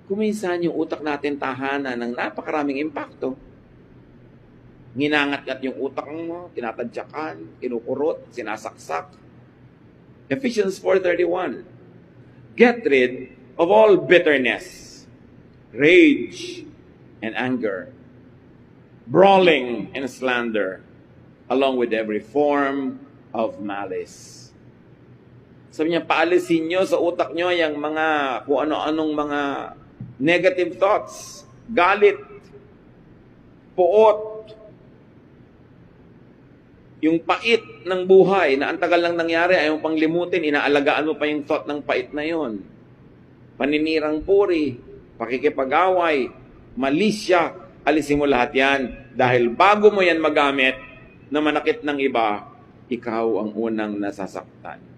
kuminsan yung utak natin tahanan ng napakaraming impakto. Nginangat-ngat yung utak mo, tinatadyakan, kinukurot, sinasaksak. Ephesians 4:31. Get rid of all bitterness, rage, and anger, brawling and slander, along with every form of malice. Sabi niya, paalisin nyo sa utak nyo yung mga, kung ano-anong mga negative thoughts, galit, puot, yung pait ng buhay na ang tagal lang nangyari, ayaw pang limutin, inaalagaan mo pa yung thought ng pait na yon. Paninirang puri, pakikipag-away, malisya, alisin mo lahat yan. Dahil bago mo yan magamit na manakit ng iba, ikaw ang unang nasasaktan.